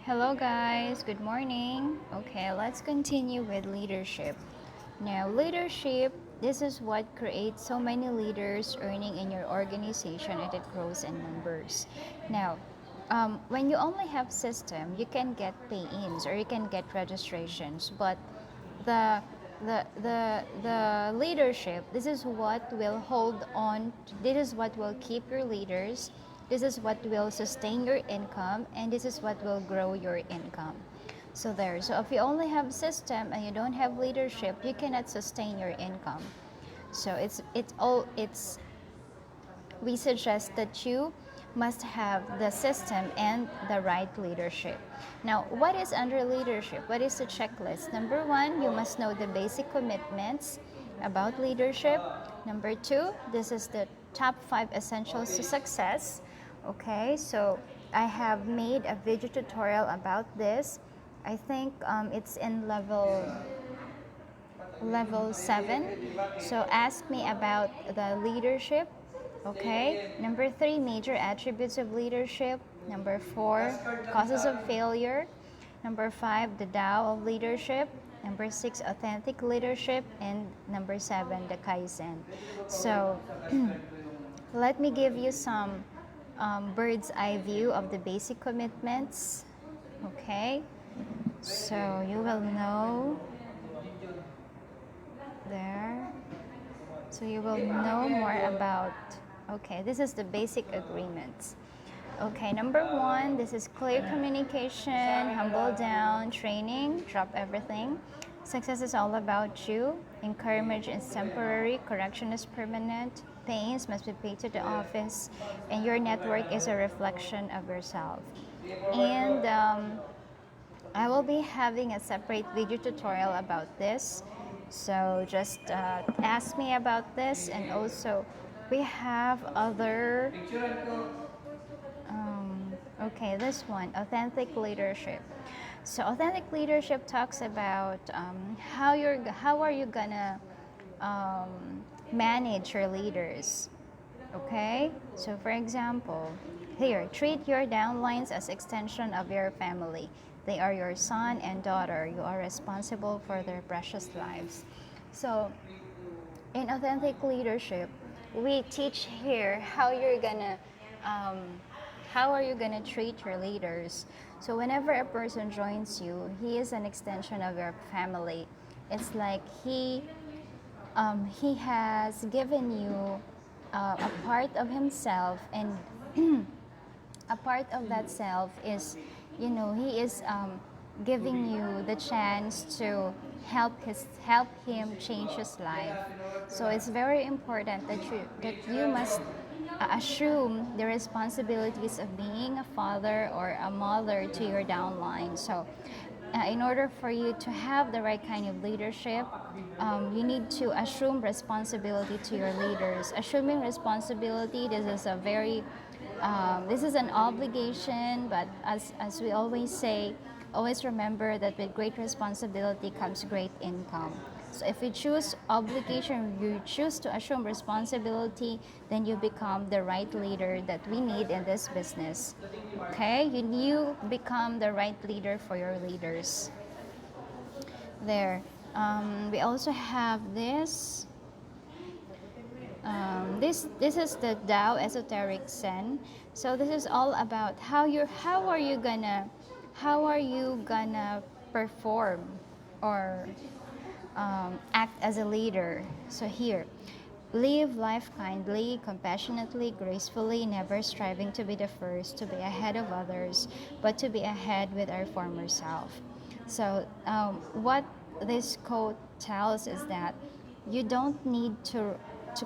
Hello, guys. Good morning. Okay, let's continue with leadership. Now, leadership, this is what creates so many leaders earning in your organization and it grows in numbers. Now, when you only have system, you can get pay-ins or you can get registrations, but the the leadership, this is what will hold on, this is what will keep your leaders, this is what will sustain your income, and this is what will grow your income. So if you only have system and you don't have leadership, you cannot sustain your income. So it's we suggest that you must have the system and the right leadership. Now, what is under leadership? What is the checklist? Number one, you must know the basic commitments about leadership. Number two, this is the top 5 essentials to success. Okay, so I have made a video tutorial about this. I think it's in level 7. So ask me about the leadership. Okay. Number 3, major attributes of leadership. Number 4, causes of failure. Number 5, the Tao of leadership. Number 6, authentic leadership. And number 7, the Kaizen. So let me give you some bird's eye view of the basic commitments. Okay. So you will know there. So you will know more about, okay, this is the basic agreements. Okay, number 1, this is clear communication, humble down, training, drop everything. Success is all about you. Encouragement is temporary, correction is permanent. Pains must be paid to the office, and your network is a reflection of yourself. And I will be having a separate video tutorial about this. So just ask me about this, and also we have other okay, this one, authentic leadership. So authentic leadership talks about how are you gonna um, manage your leaders. Okay, so for example, here, treat your downlines as extension of your family. They are your son and daughter. You are responsible for their precious lives. So in authentic leadership, we teach here um, how are you gonna treat your leaders. So whenever a person joins you, he is an extension of your family. It's like he has given you a part of himself, and a part of that self is, he is giving you the chance to help him change his life. So it's very important that you must assume the responsibilities of being a father or a mother to your downline. So in order for you to have the right kind of leadership, you need to assume responsibility to your leaders. Assuming responsibility, this is an obligation, but as we always say, always remember that with great responsibility comes great income. So if you choose obligation, you choose to assume responsibility, then you become the right leader that we need in this business. Okay? You become the right leader for your leaders. There. We also have this. This is the Tao Esoteric Zen. So this is all about how are you gonna perform or act as a leader. So here, live life kindly, compassionately, gracefully, never striving to be the first, to be ahead of others, but to be ahead with our former self. So what this quote tells is that you don't need to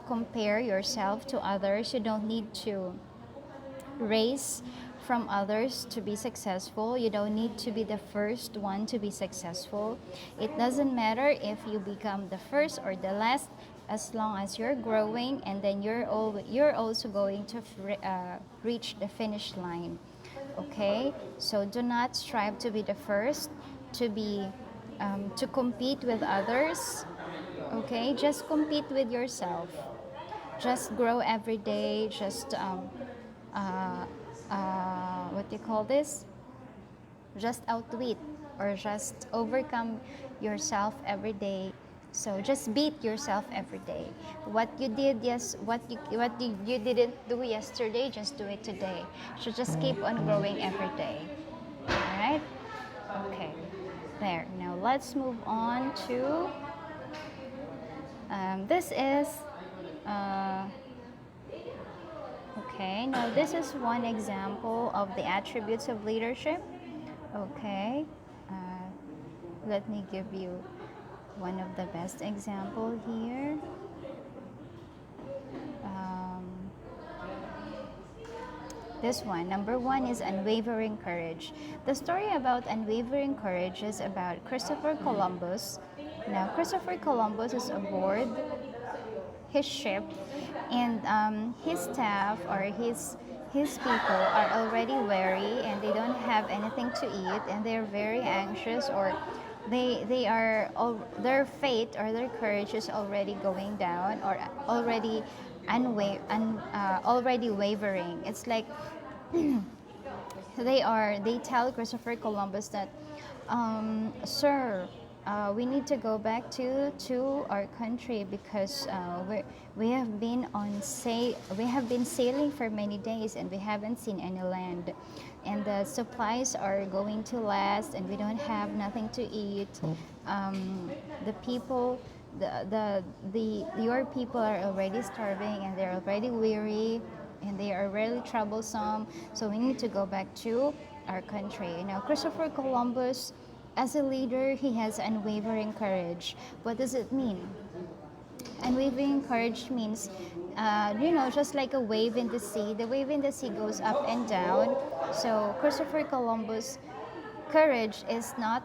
compare yourself to others. You don't need to race from others to be successful. You don't need to be the first one to be successful. It doesn't matter if you become the first or the last, as long as you're growing, and then you're also going to reach the finish line. Okay, so do not strive to be the first, to compete with others. Okay, just compete with yourself. Just grow every day. Just what do you call this? just outwit or just overcome yourself every day. So just beat yourself every day. What you did, yes, you didn't do yesterday, just do it today. So just keep on growing every day. All right? Okay. There. Now let's move on to this is uh, okay. Now this is one example of the attributes of leadership. Okay. Let me give you one of the best example here. Um, this one, number one, is unwavering courage. The story about unwavering courage is about Christopher Columbus. Now, Christopher Columbus is aboard his ship, and his staff or his people are already weary and they don't have anything to eat and they're very anxious, or they are all, their faith or their courage is already going down or already already wavering. It's like they tell Christopher Columbus that, sir, we need to go back to our country because we have been sailing for many days and we haven't seen any land, and the supplies are going to last and we don't have nothing to eat. The people your people are already starving and they're already weary and they are really troublesome, so we need to go back to our country. Now, Christopher Columbus, as a leader, he has unwavering courage. What does it mean? Unwavering courage means, just like a wave in the sea. The wave in the sea goes up and down. So Christopher Columbus' courage is not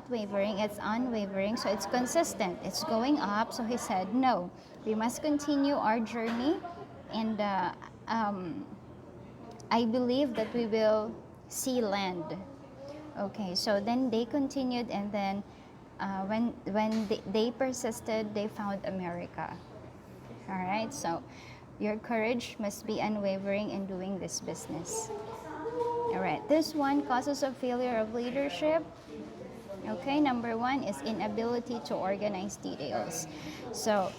wavering. It's unwavering. So it's consistent. It's going up. So he said, no, we must continue our journey, and I believe that we will see land. Okay, so then they continued, and then when they persisted, they found America. All right, so your courage must be unwavering in doing this business. All right, this one, causes of failure of leadership. Okay, number one is inability to organize details. So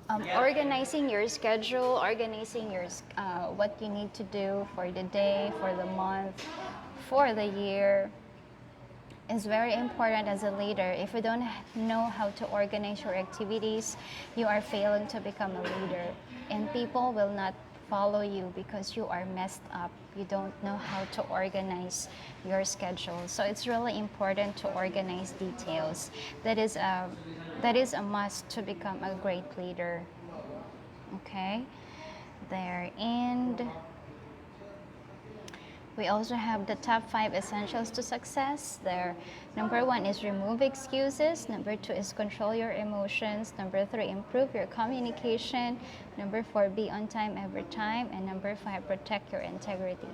organizing your schedule, organizing what you need to do for the day, for the month, for the year is very important as a leader. If you don't know how to organize your activities, you are failing to become a leader, and people will not follow you because you are messed up. You don't know how to organize your schedule. So it's really important to organize details. That is a must to become a great leader. Okay, there. And we also have the top 5 essentials to success. There, number 1 is remove excuses. Number 2 is control your emotions. Number 3, improve your communication. Number 4, be on time every time. And number 5, protect your integrity.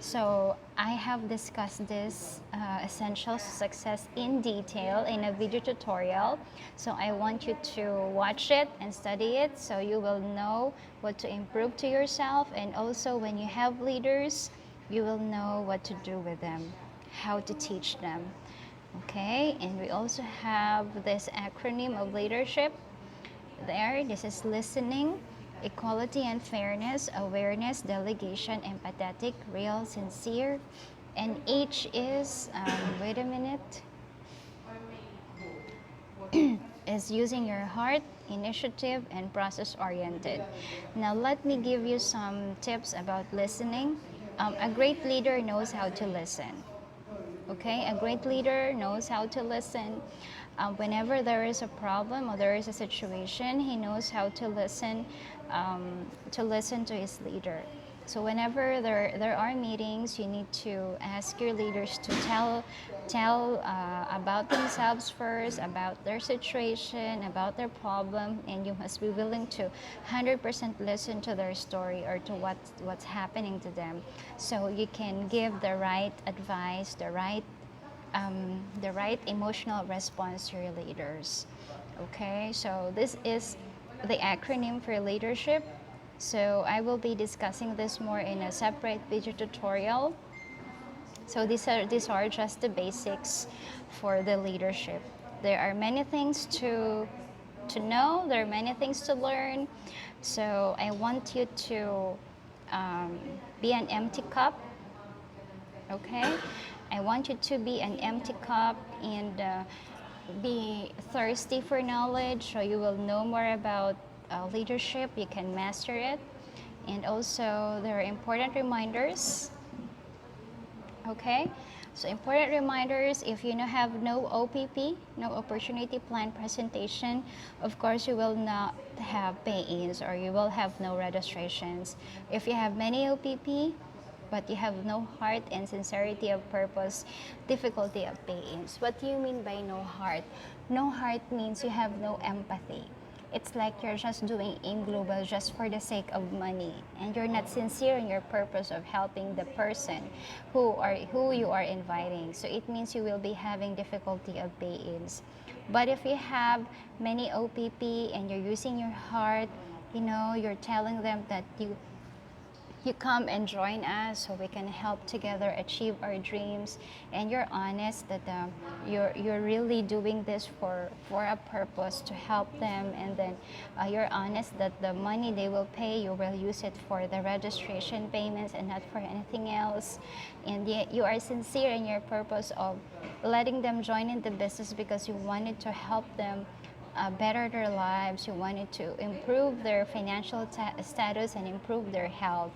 So I have discussed this essentials to success in detail in a video tutorial. So I want you to watch it and study it so you will know what to improve to yourself. And also when you have leaders, you will know what to do with them, how to teach them. Okay, and we also have this acronym of leadership there. This is listening, equality and fairness, awareness, delegation, empathetic, real, sincere. And H is, wait a minute, is using your heart, initiative, and process oriented. Now let me give you some tips about listening. A great leader knows how to listen. Okay, a great leader knows how to listen. Whenever there is a problem or there is a situation, he knows how to listen to his leader. So whenever there are meetings, you need to ask your leaders to tell about themselves first, about their situation, about their problem, and you must be willing to 100% listen to their story or to what's happening to them, so you can give the right advice, the right emotional response to your leaders. Okay, so this is the acronym for leadership. So I will be discussing this more in a separate video tutorial. So these are just the basics for the leadership. There are many things to know. There are many things to learn. So I want you to um, be an empty cup. Okay, I want you to be an empty cup and be thirsty for knowledge, so you will know more about leadership. You can master it, and also there are important reminders. Okay, so important reminders, if you have no OPP, no opportunity plan presentation, of course you will not have pay-ins or you will have no registrations. If you have many OPP but you have no heart and sincerity of purpose, difficulty of pay-ins. What do you mean by no heart? No heart means you have no empathy. It's like you're just doing AIM Global just for the sake of money, and you're not sincere in your purpose of helping the person who you are inviting. So it means you will be having difficulty of pay-ins. But if you have many OPP and you're using your heart, you're telling them that you come and join us so we can help together achieve our dreams, and you're honest that you're really doing this for a purpose to help them, and then you're honest that the money they will pay, you will use it for the registration payments and not for anything else, and yet you are sincere in your purpose of letting them join in the business because you wanted to help them better their lives. You wanted to improve their financial status and improve their health,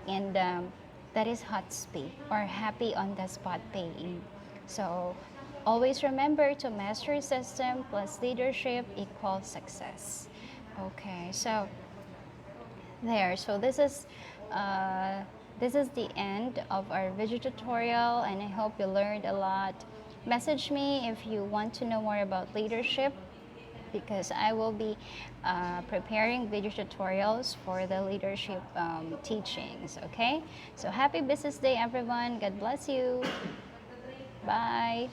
and that is HOTSP, or happy on the spot paying. So always remember to master system plus leadership equals success. Okay, so there. So this is the end of our video tutorial, and I hope you learned a lot. Message me if you want to know more about leadership, because I will be preparing video tutorials for the leadership teachings. Okay, so happy business day everyone. God bless you. Bye.